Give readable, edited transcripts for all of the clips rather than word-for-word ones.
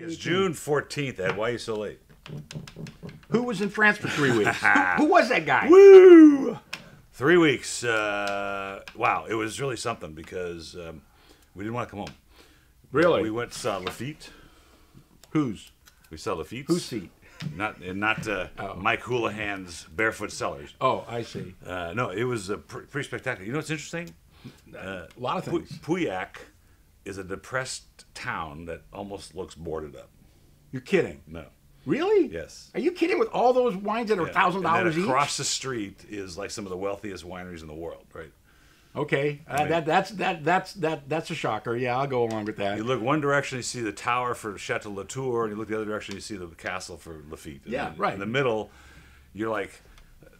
It's June 14th, Ed. Why are you so late? Who was in France for 3 weeks? Who was that guy? Woo! 3 weeks. Wow, it was really something because we didn't want to come home. Really? We went to saw Lafitte. Whose? We saw Lafitte's. Whose feet? Not Mike Houlihan's Barefoot Cellars. Oh, I see. No, it was pretty spectacular. You know what's interesting? A lot of things. Pauillac is a depressed town that almost looks boarded up. You're kidding? No. Really? Yes. Are you kidding? With all those wines that are $1,000 each? Across the street is like some of the wealthiest wineries in the world, right? Okay, that's a shocker. Yeah, I'll go along with that. You look one direction, you see the tower for Château Latour, and you look the other direction, you see the castle for Lafitte. And yeah, right. In the middle, you're like,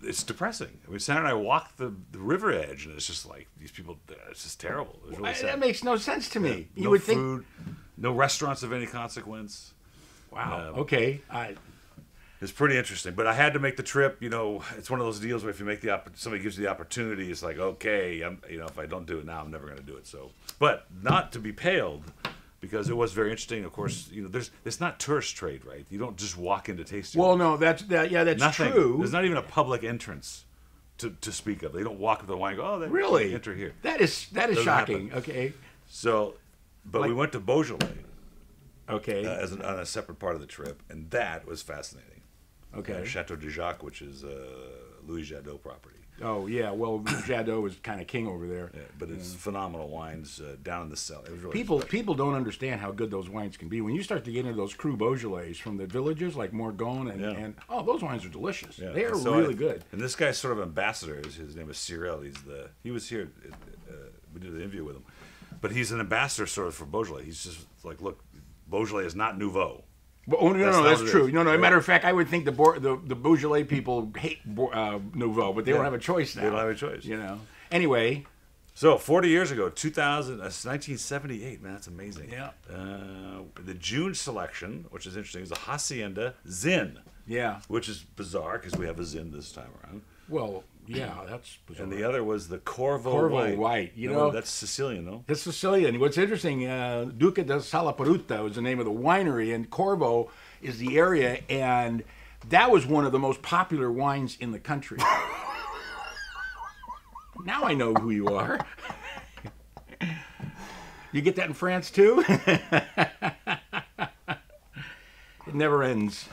it's depressing. I mean, Sandra and I walked the river edge, and it's just like these people. It's just terrible. It was really sad. That makes no sense to me. Yeah, you would food, no restaurants of any consequence. Wow. Okay. It's pretty interesting, but I had to make the trip. You know, it's one of those deals where if you make somebody gives you the opportunity, it's like, okay, if I don't do it now, I'm never going to do it. So, but not to be paled, because it was very interesting. Of course, it's not tourist trade, right? You don't just walk into tasting. Well, no, that's Nothing. true. There's not even a public entrance to speak of. They don't walk up to the wine and go, oh, really? Enter here. That is shocking. Happen. Okay. So, but we went to Beaujolais. Okay. On a separate part of the trip, and that was fascinating. Okay. Chateau de Jacques, which is Louis Jadot property. Oh yeah, well Jadot was kind of king over there. Yeah, but it's phenomenal wines down in the cellar. It was really people don't understand how good those wines can be. When you start to get into those Cru Beaujolais from the villages like Morgon and those wines are delicious. Yeah. They are really good. And this guy's sort of ambassador. His name is Syrah. He was here. We did an interview with him, but he's an ambassador sort of for Beaujolais. He's just like, look, Beaujolais is not Nouveau. Oh, no, that's true. No, as a matter of fact, I would think the Beaujolais people hate Nouveau, but they don't have a choice now. They don't have a choice. Anyway. So, 40 years ago, 1978, man, that's amazing. Yeah. The June selection, which is interesting, is a Hacienda Zin. Yeah. Which is bizarre, because we have a Zin this time around. Well, yeah, that's bizarre. And the other was the Corvo White. That's Sicilian, no? That's Sicilian. What's interesting, Duca de Salaparuta was the name of the winery, and Corvo is the area, and that was one of the most popular wines in the country. Now I know who you are. You get that in France, too? It never ends.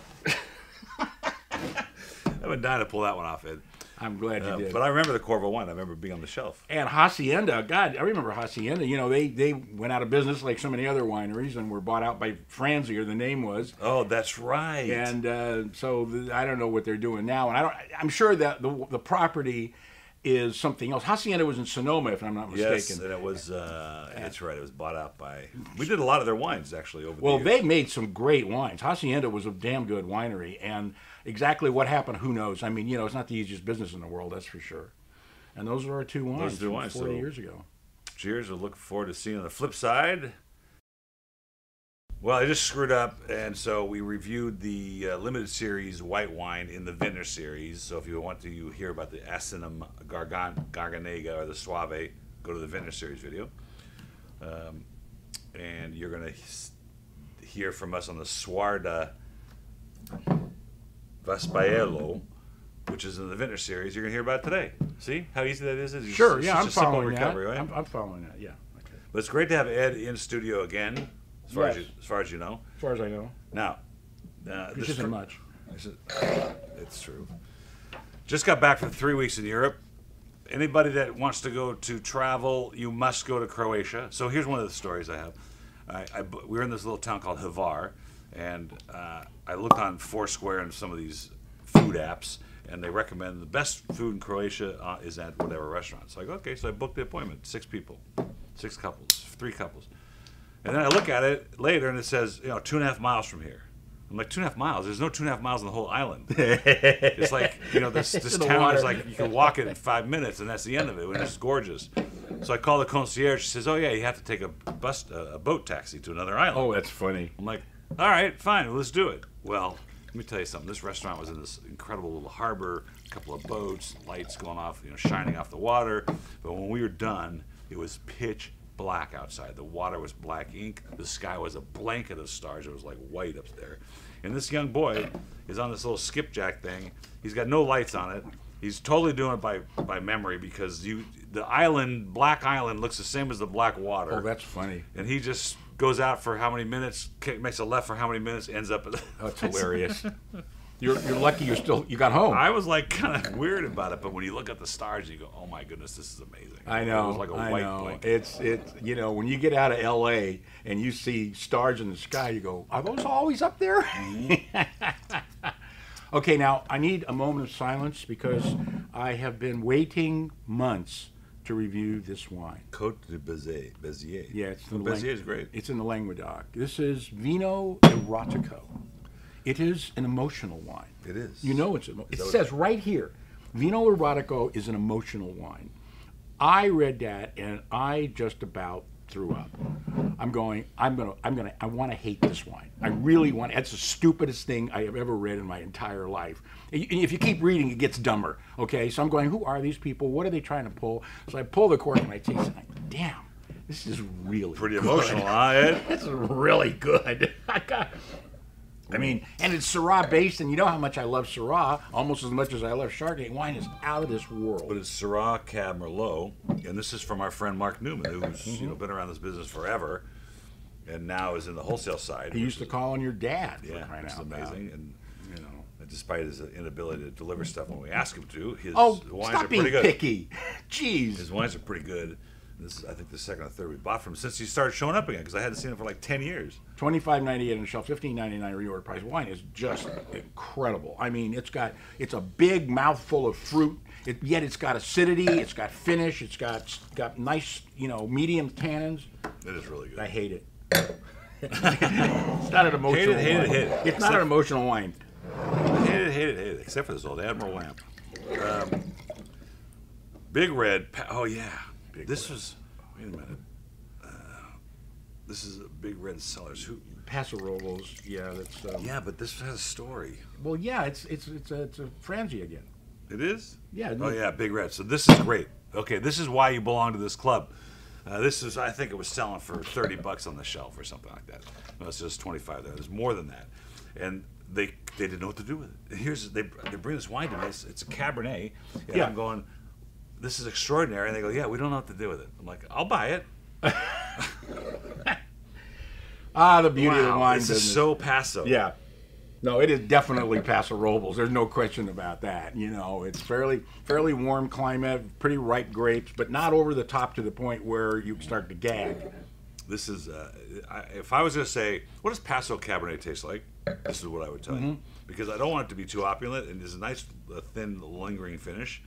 I've been dying to pull that one off, Ed. I'm glad you did. But I remember the Corvo wine. I remember being on the shelf. And Hacienda, God, I remember Hacienda. They went out of business like so many other wineries and were bought out by Franzier, the name was. Oh, that's right. And so I don't know what they're doing now. And I'm sure that the property is something else. Hacienda was in Sonoma, if I'm not mistaken. Yes, and it was, that's right, it was bought out by, we did a lot of their wines, actually, over the years. Well, they made some great wines. Hacienda was a damn good winery, and exactly what happened, who knows? I mean, it's not the easiest business in the world, that's for sure. And those are our two wines from 40 years ago. Cheers, we're looking forward to seeing on the flip side. Well, I just screwed up, and so we reviewed the limited series white wine in the Vintners series. So if you want to hear about the Acinum, Garganega, or the Soave, go to the Vintners series video. And you're going to hear from us on the Soarda Vespaiolo, which is in the Vintners series. You're going to hear about it today. See how easy that is? Sure, yeah, I'm following that. Right? I'm following that, yeah. Okay. But it's great to have Ed in studio again. As far as you know. As far as I know. Now, this isn't much. It's true. Just got back from 3 weeks in Europe. Anybody that wants to go to travel, you must go to Croatia. So here's one of the stories I have. We were in this little town called Hvar, and I looked on Foursquare and some of these food apps, and they recommend the best food in Croatia is at whatever restaurant. So I go, okay, so I booked the appointment. 6 people, 6 couples, 3 couples. And then I look at it later, and it says, 2.5 miles from here. I'm like, 2.5 miles? There's no 2.5 miles on the whole island. It's like, this town is like, you can walk it in 5 minutes, and that's the end of it, and it's gorgeous. So I call the concierge. She says, oh, yeah, you have to take a boat taxi to another island. Oh, that's funny. I'm like, all right, fine, well, let's do it. Well, let me tell you something. This restaurant was in this incredible little harbor, a couple of boats, lights going off, shining off the water. But when we were done, it was pitch black outside. The water was black ink. The sky was a blanket of stars. It was like white up there. And this young boy is on this little skipjack thing. He's got no lights on it. He's totally doing it by memory because the island, Black Island, looks the same as the black water. Oh, that's funny. And he just goes out for how many minutes, makes a left for how many minutes, ends up. That's hilarious. You're lucky you got home. I was like kind of weird about it, but when you look at the stars, you go, "Oh my goodness, this is amazing." I know. It was like a white blanket. It's when you get out of L.A. and you see stars in the sky, you go, "Are those always up there?" Okay, now I need a moment of silence because I have been waiting months to review this wine. Côte de Béziers. Yeah, it's Béziers is great. It's in the Languedoc. This is Vino Erotico. It is an emotional wine. It is. You know it says right here, Vino Erotico is an emotional wine. I read that and I just about threw up. I want to hate this wine. I really want. It's the stupidest thing I have ever read in my entire life. If you keep reading, it gets dumber. Okay, so I'm going, who are these people? What are they trying to pull? So I pull the cork and I taste it. I'm like, damn, this is really pretty good. Emotional, huh, Ed? This is really good. I mean, and it's Syrah based, and you know how much I love Syrah, almost as much as I love Chardonnay. Wine is out of this world. But it's Syrah Cab Merlot, and this is from our friend Mark Newman, who's been around this business forever, and now is in the wholesale side. He used to call on your dad. Yeah, which is amazing, and despite his inability to deliver stuff when we ask him to, his wines are pretty good. Picky. Jeez, his wines are pretty good. This is, I think, the second or third we bought from him since he started showing up again because I hadn't seen him for like 10 years. $25.98 on the shelf, $15.99 reorder price. Wine is just incredible. I mean, it's a big mouthful of fruit. Yet it's got acidity, it's got finish, it's got nice, medium tannins. It is really good. I hate it. It's not an emotional wine. Hate it. It's not an emotional wine. Hate it. Except for this old Admiral lamp. Big Red. Oh yeah. Wait a minute. This is a Big Red Cellars. Paso Robles. Yeah, that's. Yeah, but this has a story. Well, yeah, it's a Franzi again. It is. Yeah. Oh yeah, Big Red. So this is great. Okay, this is why you belong to this club. I think it was selling for $30 on the shelf or something like that. No, it's just 25 there. There's more than that, and they didn't know what to do with it. They bring this wine to me. It's a Cabernet, and yeah. I'm going, this is extraordinary. And they go, yeah, we don't know what to do with it. I'm like, I'll buy it. The beauty of the wine business. This is so Paso. Yeah. No, it is definitely Paso Robles. There's no question about that. It's fairly warm climate, pretty ripe grapes, but not over the top to the point where you start to gag. This is, if I was going to say, what does Paso Cabernet taste like? This is what I would tell you. Because I don't want it to be too opulent, and there's a nice, thin, lingering finish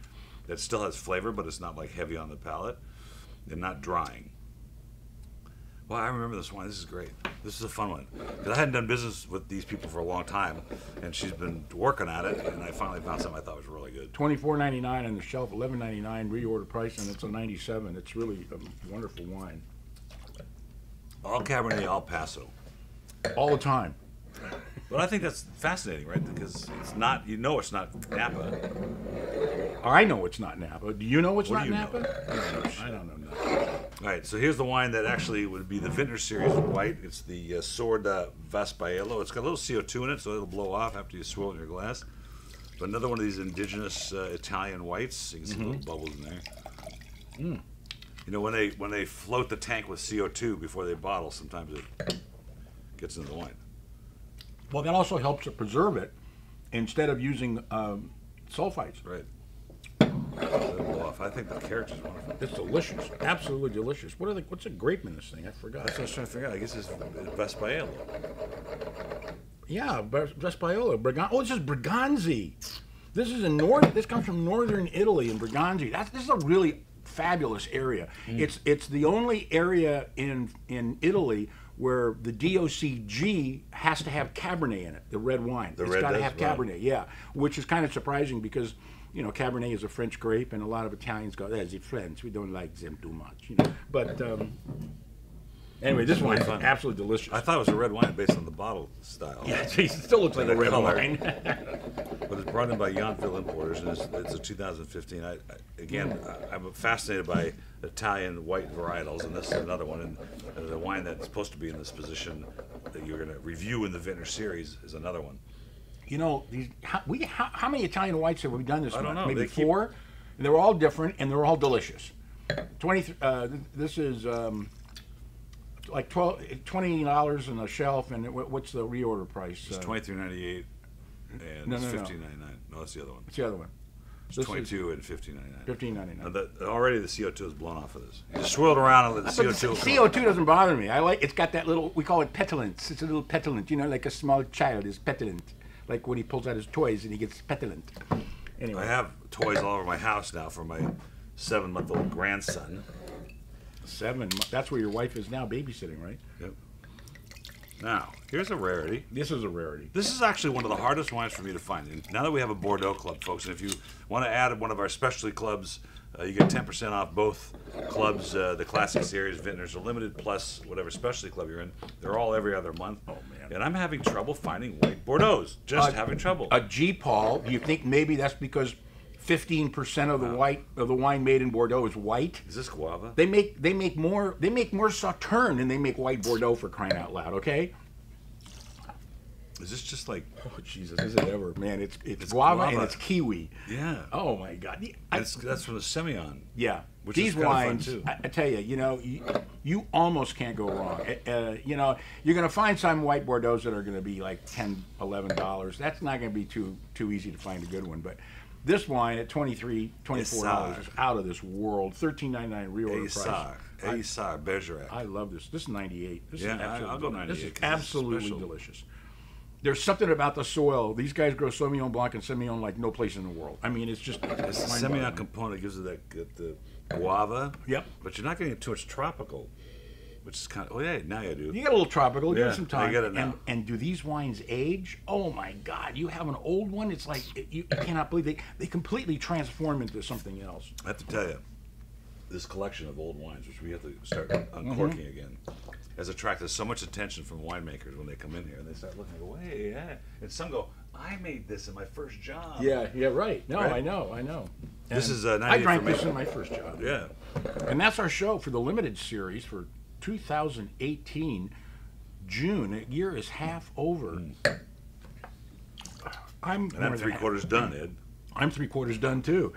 that still has flavor, but it's not like heavy on the palate, and not drying. Well, I remember this wine. This is great. This is a fun one. Because I hadn't done business with these people for a long time, and she's been working at it, and I finally found something I thought was really good. $24.99 on the shelf, $11.99 reorder price, and it's a 97. It's really a wonderful wine. All Cabernet, all Paso. All the time. But I think that's fascinating, right? Because it's not, it's not Napa. I know it's not Napa. Do you know it's not do you Napa? know? I don't know nothing. All right, so here's the wine that actually would be the Vintners series white. It's the Soarda Vespaiolo. It's got a little CO2 in it, so it'll blow off after you swirl it in your glass. But another one of these indigenous Italian whites. You can see little bubbles in there. When they float the tank with CO2 before they bottle, sometimes it gets into the wine. Well, that also helps to preserve it instead of using sulfites. Right. I think the character's wonderful. It's delicious, absolutely delicious. What's a grape in this thing? I forgot. That's what I was trying to figure out. I guess it's Vespaiolo. Yeah, Vespaiolo. This is Breganze. This is This comes from northern Italy in Breganze. This is a really fabulous area. It's the only area in Italy where the D.O.C. has to have Cabernet in it, the red wine. It's got to have Cabernet, yeah, which is kind of surprising because, Cabernet is a French grape, and a lot of Italians go, that's the French, we don't like them too much, But Anyway, this wine is fun. absolutely delicious. I thought it was a red wine based on the bottle style. Yeah, it still looks like a red color. wine. But it's brought in by Yountville Importers, and it's a 2015. I'm fascinated by Italian white varietals, and this is another one. And the wine that's supposed to be in this position that you're going to review in the Vintner series is another one. You know, how many Italian whites have we done this month? don't know. Maybe They keep- 4. And they're all different, and they're all delicious. This is like $20 on the shelf, and what's the reorder price? It's $23.98, and No, it's no, no. $15.99. No, that's the other one. What's the other one? It's This is 22 and $15.99. $15.99. Already the CO2 is blown off of this. You just swirled around and let the But CO2. CO2 doesn't bother me. It's got that little, we call it petulance. It's a little petulant, you know, like a small child is petulant. Like when he pulls out his toys and he gets petulant. Anyway. I have toys all over my house now for my 7-month-old grandson. 7. That's where your wife is now babysitting, right? Yep. Now, here's a rarity. This is a rarity. This is actually one of the hardest wines for me to find. And now that we have a Bordeaux club, folks, and if you want to add one of our specialty clubs, you get 10% off both clubs, the Classic Series, Vintners, or Limited, plus whatever specialty club you're in. They're all every other month. Oh, man. And I'm having trouble finding white Bordeaux's. Just having trouble. A G. Paul, do you think maybe that's because 15% of the wine made in Bordeaux is white? Is this guava? They make more Sauterne than they make white Bordeaux, for crying out loud, okay? Is this just like... Oh, Jesus, is it ever? Man, it's guava and it's kiwi. Yeah. Oh, my God. That's from the Semillon. Yeah. Which These is kinda fun, wines, too. I tell you, you know, you almost can't go wrong. You know, you're going to find some white Bordeaux that are going to be like $10, $11. That's not going to be too easy to find a good one. But this wine at $23, $24 is out of this world. $13.99 reorder price. Eyssards, Bergerac. I love this. This is 98. This Yeah, is absolutely I'll go 98 This is 'cause it's absolutely special. delicious. There's something about the soil. These guys grow Sauvignon Blanc and Semillon like no place in the world. I mean, it's just It's the Semillon component gives it the guava. Yep. But you're not getting too much tropical, which is kind of... Oh, yeah, now you do. You get a little tropical. Give Yeah, it some I time. get it now. And do these wines age? Oh my God! You have an old one. It's like you cannot believe they completely transform into something else. I have to tell you, this collection of old wines, which we have to start uncorking again, has attracted so much attention from winemakers when they come in here and they start looking and go, hey, yeah. And some go, I made this in my first job. Yeah, right. No, Right? I know. This And is I 98 drank for me. this in my first job. Yeah. And that's our show for the limited series for 2018. June. A year is half over. I'm And I'm 3/4 done, Ed. I'm 3/4 done too.